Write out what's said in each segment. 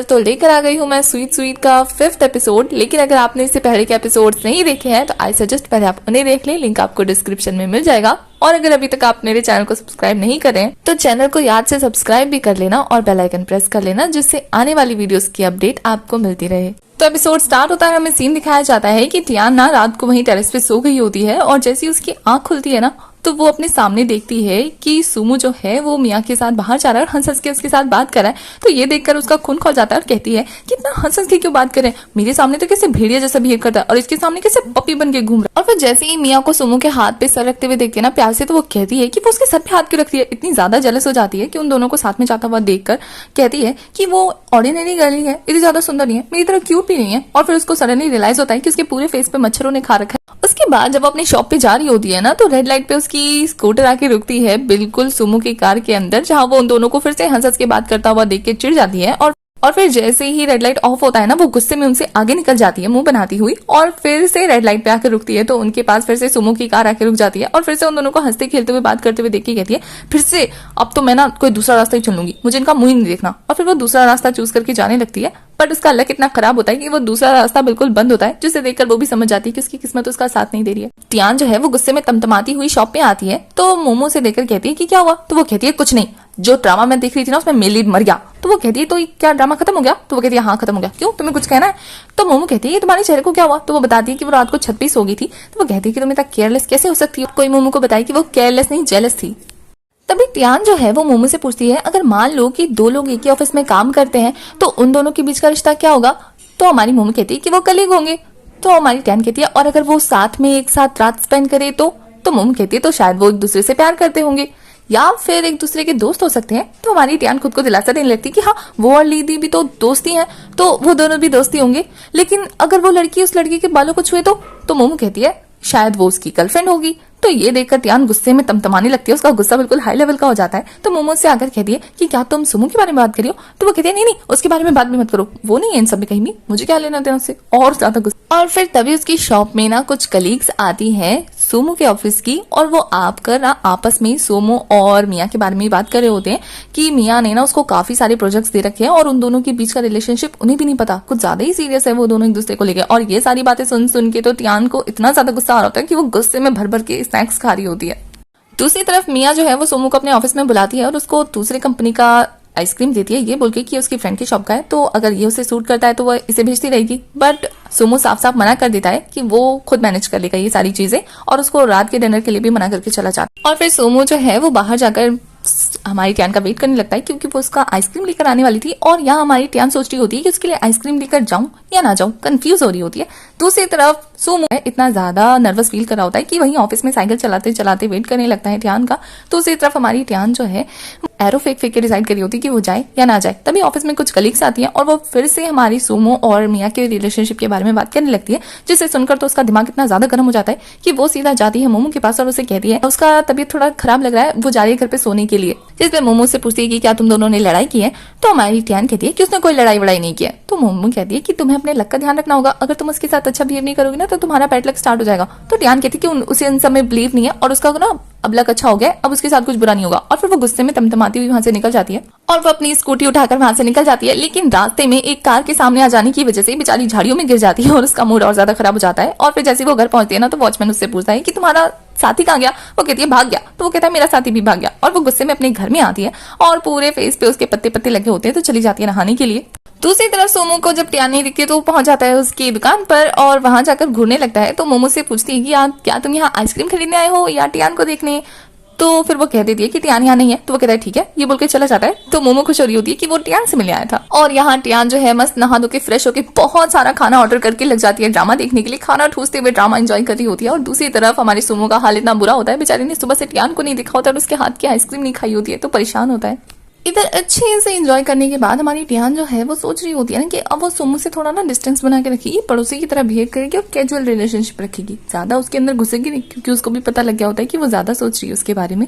तो लेकर आ गई हूँ मैं स्वीट स्वीट का 5th एपिसोड। लेकिन अगर आपने इससे पहले के एपिसोड नहीं देखे हैं तो आई सजेस्ट पहले आप उन्हें देख लें, लिंक आपको डिस्क्रिप्शन में मिल जाएगा। और अगर अभी तक आप मेरे चैनल को सब्सक्राइब नहीं करें तो चैनल को याद से सब्सक्राइब भी कर लेना और बेल आइकन प्रेस कर लेना, जिससे आने वाली वीडियोस की अपडेट आपको मिलती रहे। तो एपिसोड स्टार्ट होता है, हमें सीन दिखाया जाता है कि टियान ना रात को वहीं टेरेस पे सो गई होती है और जैसे ही उसकी आंख खुलती है ना तो वो अपने सामने देखती है कि सुमो जो है वो मिया के साथ बाहर जा रहा है और हंस हंस के उसके साथ बात कर रहा है। तो ये देखकर उसका खून खौल जाता है और कहती है कि इतना हंस हंस के क्यों बात कर रहे हैं, मेरे सामने तो कैसे भेड़िया जैसा बिहेव करता है और इसके सामने कैसे पपी बन के घूम रहा है। और फिर जैसे ही मिया को सुमो के हाथ पे सर रखते हुए देखती है ना प्यार से, तो वो कहती है कि वो उसके सर पे हाथ क्यों रखती है। इतनी ज्यादा जेलस हो जाती है कि उन दोनों को साथ में जाता हुआ देखकर कहती है कि वो ऑर्डिनरी गर्ल ही है, इतनी ज्यादा सुंदर नहीं है, मेरी तरह क्यूट भी नहीं है। और फिर उसको सडनली रियलाइज होता है कि उसके पूरे फेस पे मच्छरों ने खा रखा है। उसके बाद जब वो अपनी शॉप पे जा रही होती है ना तो रेड लाइट पे उसकी स्कूटर आके रुकती है बिल्कुल सुमो की कार के अंदर, जहां वो उन दोनों को फिर से हंस हंस के बात करता हुआ देख के चिढ़ जाती है। और फिर जैसे ही रेड लाइट ऑफ होता है ना वो गुस्से में उनसे आगे निकल जाती है मुंह बनाती हुई और फिर से रेड लाइट पे आकर रुकती है। तो उनके पास फिर से सुमो की कार आके रुक जाती है और फिर से उन दोनों को हंसते खेलते हुए बात करते हुए देख के कहती है फिर से अब तो मैं ना कोई दूसरा रास्ता ही चुन लूंगी, मुझे इनका मुंह ही नहीं देखना। और फिर वो दूसरा रास्ता चूज करके जाने लगती है। बट उसका लक इतना खराब होता है कि वो दूसरा रास्ता बिल्कुल बंद होता है, जिसे देखकर वो भी समझ जाती है कि उसकी किस्मत उसका साथ नहीं दे रही है। टियान जो है वो गुस्से में तमतमाती हुई शॉप पे आती है तो मोमो से देखकर कहती है कि क्या हुआ। तो वो कहती है कुछ नहीं, जो ड्रामा मैं देख रही थी ना उसमें मेन लीड मर गया। तो वो कहती है तो क्या ड्रामा खत्म हो गया। तो वो कहती है हाँ खत्म हो गया, क्यों तुम्हें कुछ कहना है। तो मोमो कहती है तुम्हारे चेहरे को क्या हुआ। तो वो बताती है कि वो रात को छत पे सो गई थी। तो वो कहती है कि तुम इतना केयरलेस कैसे हो सकती है। कोई मोमो को बताई कि वो केयरलेस नहीं जेलस थी। तभी टियान जो है वो मोमो से पूछती है अगर मान लो कि दो लोग एक ही ऑफिस में काम करते हैं तो उन दोनों के बीच का रिश्ता क्या होगा। तो हमारी मोमो कहती है कि वो कलीग होंगे। तो हमारी टियान कहती है और अगर वो साथ में एक साथ रात स्पेंड करे तो मोमो कहती है तो शायद वो एक दूसरे से प्यार करते होंगे या फिर एक दूसरे के दोस्त हो सकते हैं। तो हमारी टियान खुद को दिलासा देने लगती कि हाँ वो और लीदी भी तो दोस्ती हैं, तो वो दोनों भी दोस्ती होंगे। लेकिन अगर वो लड़की उस लड़की के बालों को छुए तो मोमो कहती है शायद वो उसकी गर्लफ्रेंड होगी। तो ये देखकर टियान गुस्से में तमतमाने लगती है, उसका गुस्सा बिल्कुल हाई लेवल का हो जाता है। तो मोमो से आकर कहती है कि क्या तुम सुमो के बारे में बात करी हो। तो वो कहती है नहीं नहीं उसके बारे में बात भी मत करो, वो नहीं है इन सब में कहीं भी, मुझे क्या लेना देना उससे। और ज्यादा गुस्सा। और फिर तभी उसकी शॉप में ना कुछ कलीग्स आती हैं सोमो के ऑफिस की और वो आकर ना आपस में सोमो और मिया के बारे में बात कर रहे होते हैं कि मिया ने ना उसको काफी सारे प्रोजेक्ट्स दे रखे हैं और उन दोनों के बीच का रिलेशनशिप उन्हें भी नहीं पता, कुछ ज्यादा ही सीरियस है वो दोनों एक दूसरे को लेकर। और ये सारी बातें सुन सुन के तो टियान को इतना ज्यादा गुस्सा आ रहा होता है कि वो गुस्से में भर भर के स्नैक्स खा रही होती है। दूसरी तरफ मिया जो है वो सोमो को अपने ऑफिस में बुलाती है और उसको दूसरे कंपनी का आइसक्रीम देती है, ये बोल के कि उसकी फ्रेंड की शॉप का है, तो अगर ये उसे सूट करता है तो वो इसे भेजती रहेगी। बट सोमो साफ साफ मना कर देता है कि वो खुद मैनेज कर लेगा ये सारी चीजें और उसको रात के डिनर के लिए भी मना करके चला जाता है। और फिर सोमो जो है वो बाहर जाकर हमारी टियान का वेट करने लगता है क्योंकि वो उसका आइसक्रीम लेकर आने वाली थी। और यहाँ हमारी टियान सोच रही होती है कि उसके लिए आइसक्रीम लेकर जाऊं या ना जाऊं, कंफ्यूज हो रही होती है। दूसरी तरफ सोमो इतना ज्यादा नर्वस फील कर रहा होता है कि वहीं ऑफिस में साइकिल चलाते चलाते वेट करने लगता है टियान का। दूसरी तरफ हमारी टियान जो है एरो फेंक के डिसाइड करी होती है कि वो जाए या ना जाए। तभी ऑफिस में कुछ कलीग्स आती हैं और वो फिर से हमारी सोमो और मिया के रिलेशनशिप के बारे में बात करने लगती है, जिसे सुनकर तो उसका दिमाग इतना ज्यादा गर्म हो जाता है कि वो सीधा जाती है मोमो के पास और उसे कहती है उसका तबीयत थोड़ा खराब लग रहा है, वो जा रही है घर पे सोने के लिए। जिसमें मोमो से पूछती है कि क्या तुम दोनों ने लड़ाई की है। तो हमारी टियान कहती है कि उसने कोई लड़ाई वड़ाई नहीं किया। तो मोमो कहती है कि तुम्हें अपने लक का ध्यान रखना होगा, अगर तुम उसके साथ अच्छा बिहेव नहीं करोगी ना तो तुम्हारा बैड लक स्टार्ट हो जाएगा। तो टियान कहती है कि उसे इन सब में बिलीव नहीं है और उसका ना अब लक अच्छा हो गया, अब उसके साथ कुछ बुरा नहीं होगा। और फिर वो गुस्से में तमतमाती हुई वहां से निकल जाती है और वो अपनी स्कूटी उठाकर वहां से निकल जाती है। लेकिन रास्ते में एक कार के सामने आ जाने की वजह से बेचारी झाड़ियों में गिर जाती है और उसका मूड और ज्यादा खराब हो जाता है। और फिर जैसे वो घर पहुंचती है ना तो वॉचमैन उससे पूछता है कि तुम्हारा साथी कहाँ गया। वो कहती है भाग गया। तो वो कहता है मेरा साथी भी भाग गया। और वो गुस्से में अपने घर में आती है और पूरे फेस पे उसके पत्ते पत्ते लगे होते हैं, तो चली जाती है नहाने के लिए। दूसरी तरफ सोमो को जब टियान नहीं दिखती तो वो पहुंच जाता है उसकी दुकान पर और वहां जाकर घूरने लगता है। तो मोमो से पूछती है कि क्या तुम यहाँ आइसक्रीम खरीदने आए हो या टियान को देखने। तो फिर वो कह देती है कि टियान यहाँ नहीं है। तो वो कहता है ठीक है, ये बोल के चला जाता है। तो मोमो खुश हो रही होती है कि वो टियान से मिलने आया था। और यहाँ टियान जो है मस्त नहा धो के फ्रेश होके बहुत सारा खाना ऑर्डर करके लग जाती है ड्रामा देखने के लिए, खाना ठूसते हुए ड्रामा एंजॉय कर रही होती है। और दूसरी तरफ हमारे सोमो का हाल इतना बुरा होता है, बेचारी ने सुबह से टियान को नहीं देखा होता और उसके हाथ की आइसक्रीम नहीं खाई होती है, तो परेशान होता है। इधर अच्छे से एंजॉय करने के बाद हमारी टियान जो है वो सोच रही होती है ना कि अब वो सोमो से थोड़ा ना डिस्टेंस बना के रखेगी, पड़ोसी की तरह बिहेव करेगी और कैजुअल रिलेशनशिप रखेगी, ज्यादा उसके अंदर घुसेगी नहीं, क्योंकि उसको भी पता लग गया होता है कि वो ज्यादा सोच रही है उसके बारे में।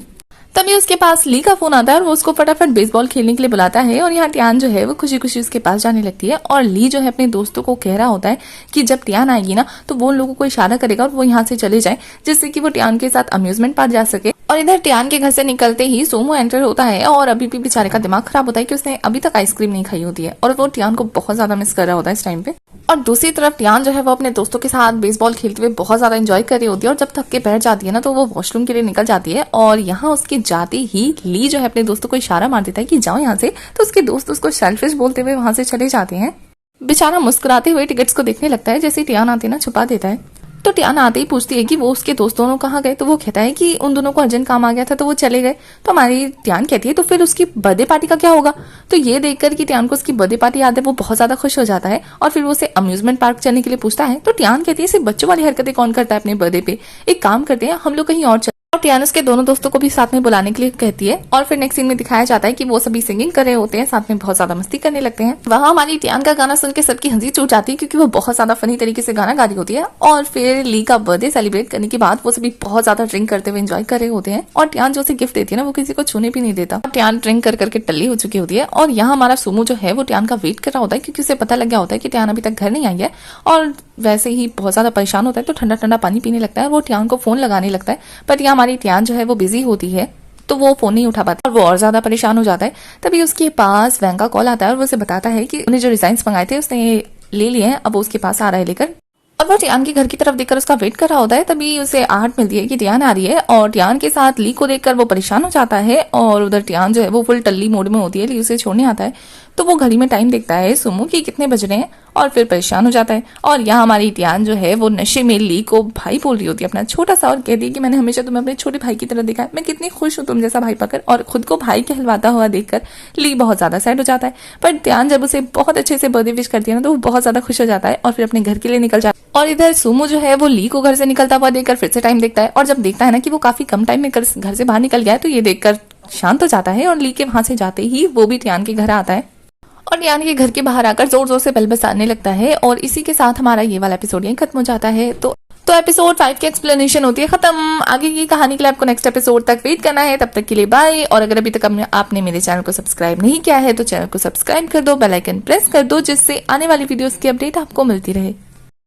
तभी उसके पास ली का फोन आता है और वो उसको फटाफट बेसबॉल खेलने के लिए बुलाता है। और यहाँ टियान जो है वो खुशी खुशी उसके पास जाने लगती है और ली जो है अपने दोस्तों को कह रहा होता है कि जब टियान आएगी ना तो वो उन लोगों को इशारा करेगा और वो यहाँ से चले जाए, जिससे कि वो टियान के साथ अम्यूजमेंट पार्क जा सके। और इधर टियान के घर से निकलते ही सोमू एंटर होता है और अभी भी बेचारे का दिमाग खराब होता है कि उसने अभी तक आइसक्रीम नहीं खाई होती है और वो टियान को बहुत ज्यादा मिस कर रहा होता है इस टाइम पे। और दूसरी तरफ टियान जो है वो अपने दोस्तों के साथ बेसबॉल खेलते हुए बहुत ज्यादा एंजॉय कर रही होती है और जब थक के बैठ जाती है ना तो वो वॉशरूम के लिए निकल जाती है और यहाँ उसके जाते ही ली जो है अपने दोस्तों को इशारा मार देता है कि जाओ यहाँ से, तो उसके दोस्त उसको सेल्फिश बोलते हुए वहां से चले जाते हैं। बेचारा मुस्कुराते हुए टिकट्स को देखने लगता है, जैसे टियान आते ना छुपा देता है। तो टियान आते ही पूछती है कि वो उसके दोस्त दोनों कहाँ गए, तो वो कहता है कि उन दोनों को अर्जेंट काम आ गया था तो वो चले गए। तो हमारी टियान कहती है तो फिर उसकी बर्थडे पार्टी का क्या होगा। तो ये देखकर कि टियान को उसकी बर्थडे पार्टी याद है वो बहुत ज्यादा खुश हो जाता है और फिर वो उसे अम्यूजमेंट पार्क चलने के लिए पूछता है। तो टियान कहती है सिर्फ बच्चों वाली हरकतें कौन करता है अपने बर्थडे पे, एक काम करते हैं हम लोग कहीं और और टियान उसके दोनों दोस्तों को भी साथ में बुलाने के लिए कहती है और फिर नेक्स्ट सीन में दिखाया जाता है कि वो सभी सिंगिंग कर रहे होते हैं, साथ में बहुत ज्यादा मस्ती करने लगते हैं। वहाँ हमारी टियान का गाना सुन के सबकी हंसी छूट जाती है क्योंकि वो बहुत ज्यादा फनी तरीके से गाना गा रही होती है। और फिर ली का बर्थडे सेलिब्रेट करने के बाद वो सभी बहुत ज्यादा ड्रिंक करते हुए एंजॉय कर रहे होते हैं और टियान जो उसे गिफ्ट देती है ना वो किसी को छूने भी नहीं देता। टियान ड्रिंक कर करके टल्ली हो चुकी होती है और यहाँ हमारा सुमो जो है वो टियान का वेट कर रहा होता है क्योंकि उसे पता लग गया होता है कि टियान अभी तक घर नहीं आई है और वैसे ही बहुत ज्यादा परेशान होता है तो ठंडा ठंडा पानी पीने लगता है। वो टियान को फोन लगाने लगता है पर यहाँ हमारी टियान जो है वो बिजी होती है तो वो फोन नहीं उठा पाता और वो और ज्यादा परेशान हो जाता है। तभी उसके पास वैंग का कॉल आता है और वो उसे बताता है कि उन्हें जो डिजाइन मंगाए थे उसने ले लिए हैं, अब वो उसके पास आ रहा है लेकर। और वो टियान के घर की तरफ देखकर उसका वेट कर रहा होता है। तभी उसे आहट मिलती है कि टियान आ रही है और टियान के साथ ली को देखकर वो परेशान हो जाता है और उधर टियान जो है वो फुल टल्ली मोड में होती है। ली उसे छोड़ने आता है तो वो घड़ी में टाइम देखता है सुमो कि कितने बज रहे हैं और फिर परेशान हो जाता है। और यहाँ हमारी टियान जो है वो नशे में ली को भाई बोल रही होती है अपना छोटा सा और कहती है कि मैंने हमेशा तुम्हें अपने छोटे भाई की तरह देखा है, मैं कितनी खुश हूँ तुम जैसा भाई पाकर। और खुद को भाई कहलवाता हुआ देखकर ली बहुत ज्यादा सैड हो जाता है पर टियान जब उसे बहुत अच्छे से बर्थडे विश करती है ना तो वो बहुत ज्यादा खुश हो जाता है और फिर अपने घर के लिए निकल जाता है। और इधर सुमो जो है वो ली को घर से निकलता हुआ देखकर फिर से टाइम देखता है और जब देखता है ना कि वो काफी कम टाइम में घर से बाहर निकल गया है तो ये देखकर शांत हो जाता है और ली के वहां से जाते ही वो भी टियान के घर आता है और टियान के घर के बाहर आकर जोर जोर से बेल बजाने लगता है। और इसी के साथ हमारा ये वाला एपिसोड यहीं खत्म हो जाता है। तो एपिसोड 5 की एक्सप्लेनेशन होती है खत्म। आगे की कहानी के लिए आपको नेक्स्ट एपिसोड तक वेट करना है, तब तक के लिए बाय। और अगर अभी तक आपने मेरे चैनल को सब्सक्राइब नहीं किया है तो चैनल को सब्सक्राइब कर दो, बेल आइकन प्रेस कर दो जिससे आने वाली वीडियोस की अपडेट आपको मिलती रहे।